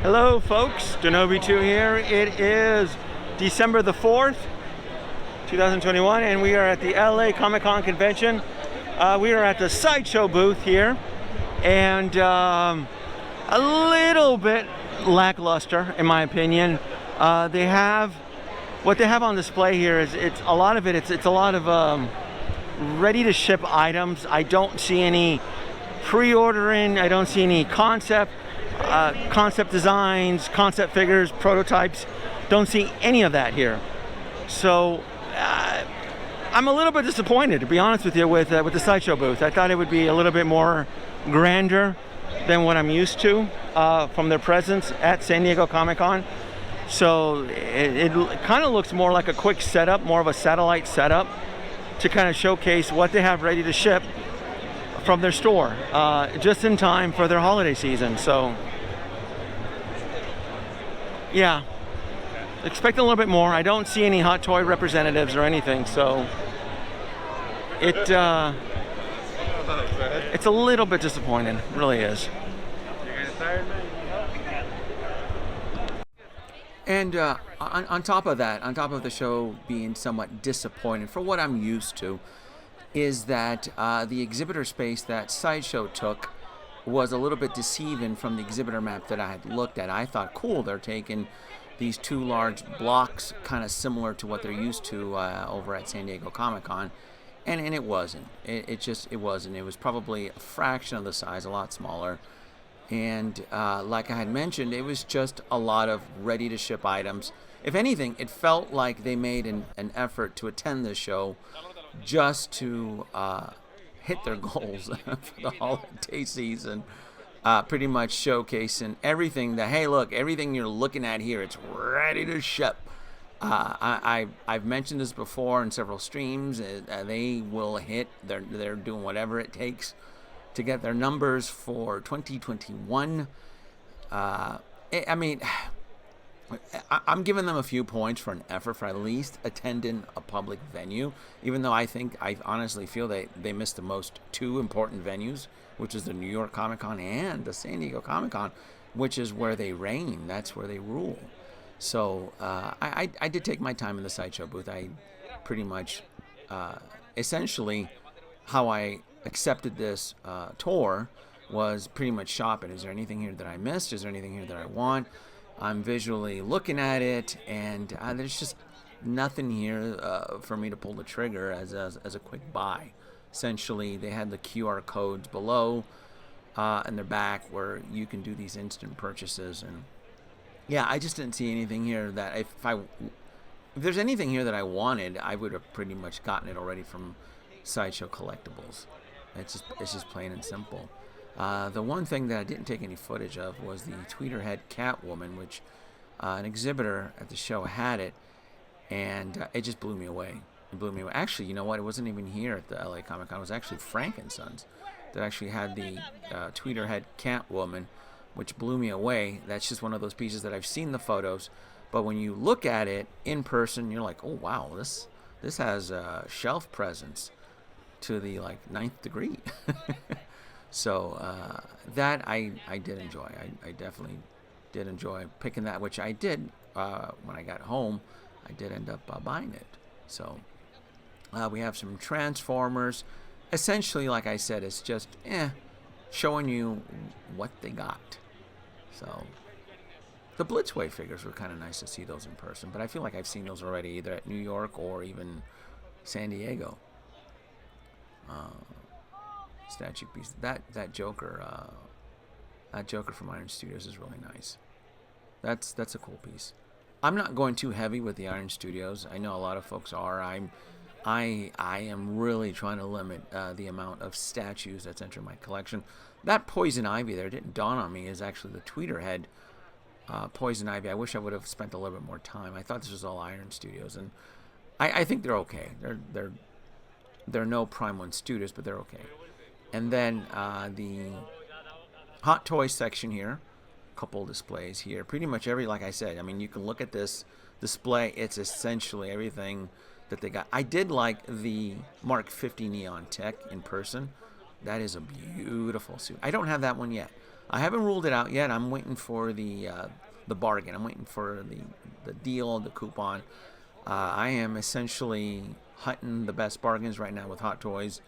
Hello folks, Danoby2 here. It is December the 4th, 2021, and we are at the LA Comic-Con convention. We are at the Sideshow booth here, and a little bit lackluster in my opinion. What they have on display here is it's a lot of ready to ship items. I don't see any pre-ordering, I don't see any concept designs, concept figures, prototypes. Don't see any of that here. So I'm a little bit disappointed, to be honest with you, with the Sideshow booth. I thought it would be a little bit more grander than what I'm used to from their presence at San Diego Comic-Con. So it kind of looks more like a quick setup, more of a satellite setup to kind of showcase what they have ready to ship from their store just in time for their holiday season. So yeah, expect a little bit more. I don't see any hot toy representatives or anything, so it's a little bit disappointing. It really is. And on top of that, on top of the show being somewhat disappointing for what I'm used to, is that the exhibitor space that Sideshow took was a little bit deceiving from the exhibitor map that I had looked at. I thought, cool, they're taking these two large blocks, kind of similar to what they're used to over at San Diego Comic-Con, and it wasn't. It wasn't. It was probably a fraction of the size, a lot smaller. And like I had mentioned, it was just a lot of ready-to-ship items. If anything, it felt like they made an effort to attend this show just to hit their goals for the holiday season, pretty much showcasing everything that, hey, look, everything you're looking at here, it's ready to ship. I've mentioned this before in several streams. They will hit. They're doing whatever it takes to get their numbers for 2021. I'm giving them a few points for an effort for at least attending a public venue, even though I honestly feel they missed the most two important venues, which is the New York Comic-Con and the San Diego Comic-Con, which is where they reign. That's where they rule. So I did take my time in the Sideshow booth. I pretty much, essentially, how I accepted this tour was pretty much shopping. Is there anything here that I missed? Is there anything here that I want? I'm visually looking at it, and there's just nothing here for me to pull the trigger as a quick buy. Essentially, they had the QR codes below in their back where you can do these instant purchases, and yeah, I just didn't see anything here that if there's anything here that I wanted, I would have pretty much gotten it already from Sideshow Collectibles. It's just plain and simple. The one thing that I didn't take any footage of was the tweeter-head Catwoman, which an exhibitor at the show had it, and it just blew me away. It blew me away. Actually, you know what? It wasn't even here at the LA Comic-Con. It was actually Frank & Sons that actually had the tweeter-head Catwoman, which blew me away. That's just one of those pieces that I've seen the photos, but when you look at it in person, you're like, oh, wow, this has shelf presence to the ninth degree. So that I did enjoy. I definitely did enjoy picking that, which I did when I got home. I did end up buying it. So we have some Transformers. Essentially, like I said, it's just showing you what they got. So the Blitzway figures were kind of nice to see those in person, but I feel like I've seen those already either at New York or even San Diego. Statue piece. That Joker from Iron Studios is really nice. That's a cool piece. I'm not going too heavy with the Iron Studios. I know a lot of folks are. I am really trying to limit the amount of statues that's entering my collection. That Poison Ivy there didn't dawn on me is actually the tweeter head Poison Ivy. I wish I would have spent a little bit more time. I thought this was all Iron Studios, and I think they're okay. They're no Prime 1 Studios, but they're okay. And then the Hot Toys section here, a couple displays here. Pretty much like I said, I mean, you can look at this display. It's essentially everything that they got. I did like the Mark 50 Neon Tech in person. That is a beautiful suit. I don't have that one yet. I haven't ruled it out yet. I'm waiting for the bargain. I'm waiting for the deal, the coupon. I am essentially hunting the best bargains right now with Hot Toys.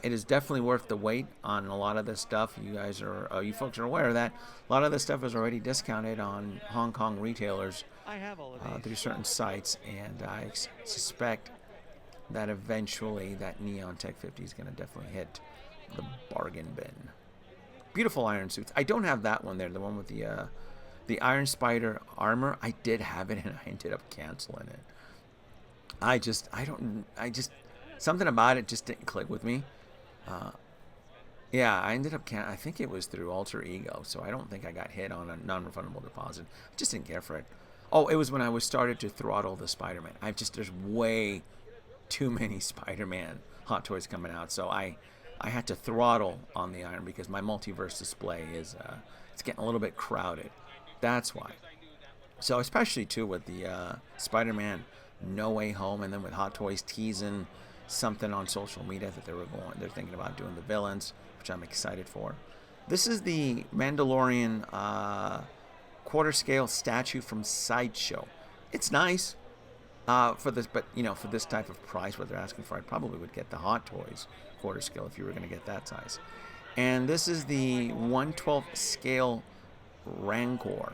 It is definitely worth the wait on a lot of this stuff. You folks are aware that a lot of this stuff is already discounted on Hong Kong retailers through certain sites, and I suspect that eventually that Neon Tech 50 is going to definitely hit the bargain bin. Beautiful iron suits. I don't have that one there, the one with the Iron Spider armor. I did have it, and I ended up canceling it. Something about it just didn't click with me. Yeah, I ended up I think it was through Alter Ego, so I don't think I got hit on a non-refundable deposit. I just didn't care for it. Oh, it was when I was started to throttle the Spider-Man. There's way too many Spider-Man Hot Toys coming out, so I had to throttle on the iron because my multiverse display is it's getting a little bit crowded. That's why. So especially too with the Spider-Man No Way Home, and then with Hot Toys teasing something on social media that they're thinking about doing the villains, which I'm excited for. This is the Mandalorian quarter scale statue from Sideshow. It's nice for this, but for this type of price, what they're asking for, I probably would get the Hot Toys quarter scale if you were going to get that size. And this is the 1/12 scale Rancor.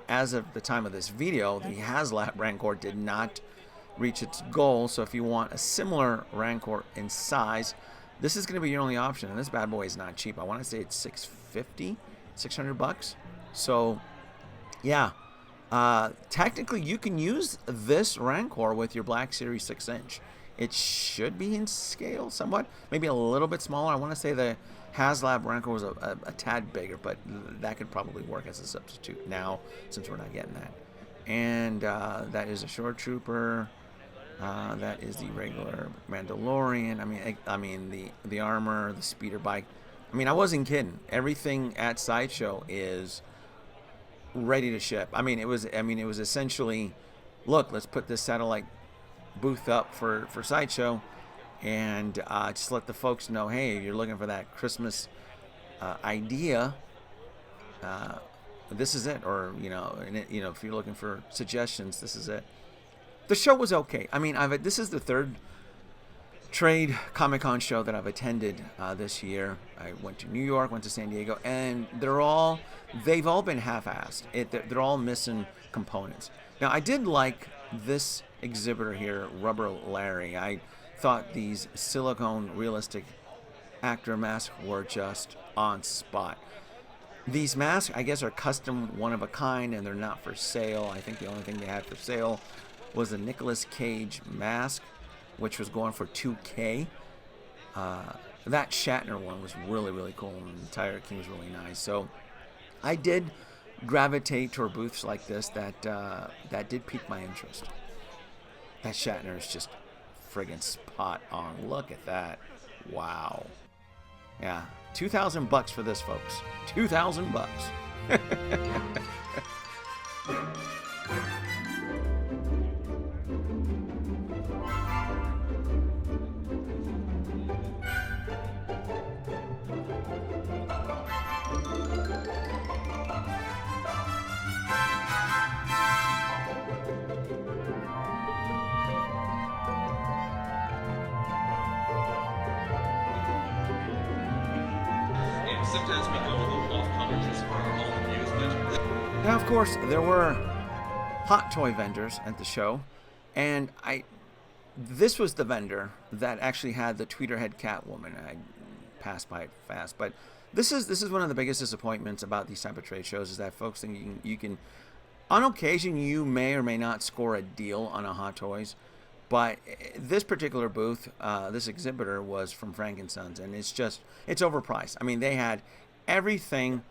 As of the time of this video, the HasLab Rancor did not reach its goal, so if you want a similar Rancor in size, this is going to be your only option. And this bad boy is not cheap. I want to say it's $600. So yeah, technically you can use this Rancor with your Black Series 6-inch. It should be in scale somewhat, maybe a little bit smaller. I want to say the HasLab Rancor was a tad bigger, but that could probably work as a substitute now since we're not getting that. And that is a Shore Trooper. That is the regular Mandalorian. I mean the armor, the speeder bike. I wasn't kidding. Everything at Sideshow is ready to ship. It was essentially, look, let's put this satellite booth up for Sideshow, and just let the folks know, hey, if you're looking for that Christmas idea, this is it. Or if you're looking for suggestions, this is it. The show was okay. This is the third trade Comic-Con show that I've attended this year. I went to New York, went to San Diego, and they've all been half-assed. They're all missing components. Now, I did like this exhibitor here, Rubber Larry. I thought these silicone realistic actor masks were just on spot. These masks, I guess, are custom, one of a kind, and they're not for sale. I think the only thing they had for sale was a Nicolas Cage mask, which was going for $2K. That Shatner one was really, really cool, and the Tiger King was really nice. So I did gravitate toward booths like this that did pique my interest. That Shatner is just friggin' spot on. Look at that. Wow. Yeah, $2,000 for this, folks. $2,000. Sometimes we go a little off topic as far as all the news, but Now, of course, there were hot toy vendors at the show, and this was the vendor that actually had the Tweeterhead Catwoman. I passed by it fast, but this is one of the biggest disappointments about these type of trade shows, is that folks think you can on occasion you may or may not score a deal on a Hot Toys, but this particular booth, this exhibitor was from Frankensons, and it's overpriced. They had everything.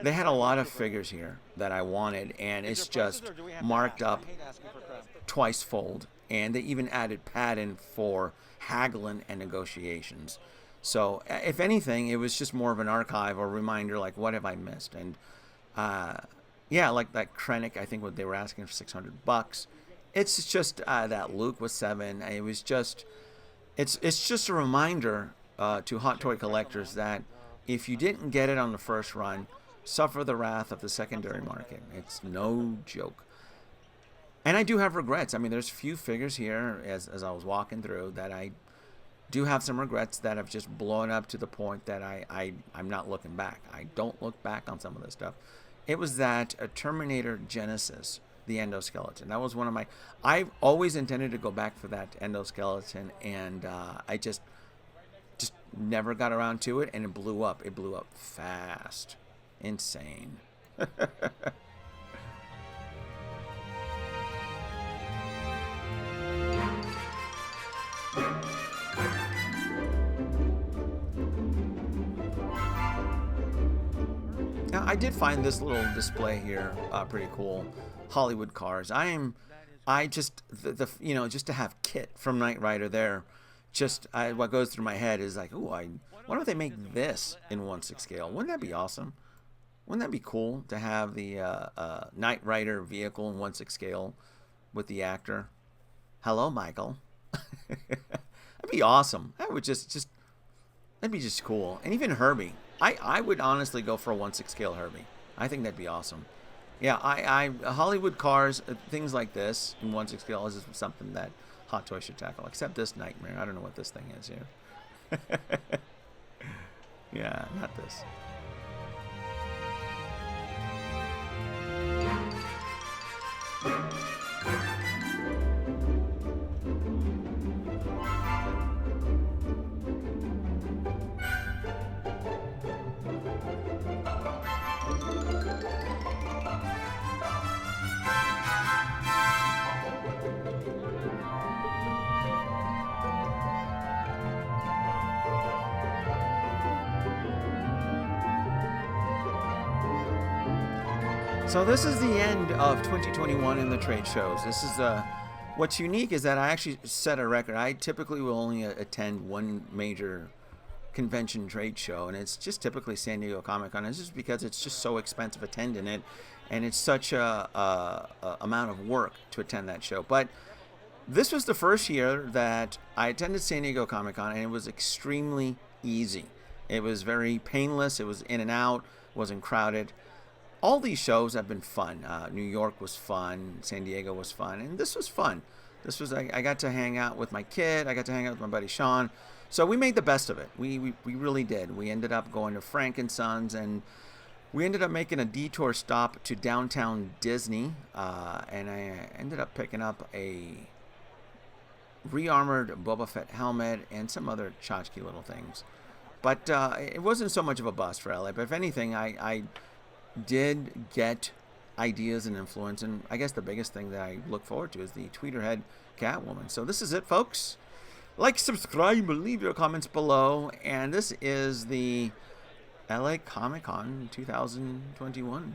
They had a lot of figures here that I wanted, and it's just marked up twice fold, and they even added padding for haggling and negotiations. So if anything, it was just more of an archive or reminder, like, what have I missed? And yeah, like that Krennic, I think what they were asking for $600. It's just that Luke was $7. It was just, it's just a reminder to Hot Toy collectors that if you didn't get it on the first run, suffer the wrath of the secondary market. It's no joke. And I do have regrets. I mean, there's a few figures here as I was walking through that I do have some regrets that have just blown up to the point that I'm not looking back. I don't look back on some of this stuff. It was that Terminator Genesis, the endoskeleton. That was one of my... I've always intended to go back for that endoskeleton, and I just never got around to it, and it blew up. It blew up fast. Insane. Now, I did find this little display here pretty cool. Hollywood cars. Just to have Kit from Knight Rider there, what goes through my head is like, ooh, why don't they make this in 1/6 scale? Wouldn't that be awesome? Wouldn't that be cool to have the Knight Rider vehicle in 1/6 scale with the actor? Hello, Michael. That'd be awesome. That would that'd be just cool. And even Herbie. I would honestly go for a 1/6 scale Herbie. I think that'd be awesome. Yeah, Hollywood cars, things like this in 1/6 scale is something that Hot Toys should tackle. Except this nightmare. I don't know what this thing is here. Yeah, not this. So this is the end of 2021 in the trade shows. This is what's unique is that I actually set a record. I typically will only attend one major convention trade show, and it's just typically San Diego Comic-Con. It's just because it's just so expensive attending it, and it's such a amount of work to attend that show. But this was the first year that I attended San Diego Comic-Con, and it was extremely easy. It was very painless. It was in and out. Wasn't crowded. All these shows have been fun. New York was fun. San Diego was fun. And this was fun. I got to hang out with my kid. I got to hang out with my buddy Sean. So we made the best of it. We really did. We ended up going to Frank & Sons, and we ended up making a detour stop to downtown Disney. And I ended up picking up a re-armored Boba Fett helmet and some other tchotchke little things. But it wasn't so much of a bust for LA. But if anything, I did get ideas and influence, and I guess the biggest thing that I look forward to is the Tweeterhead Catwoman. So this is it, folks. Like, subscribe, leave your comments below, and this is the LA Comic Con 2021.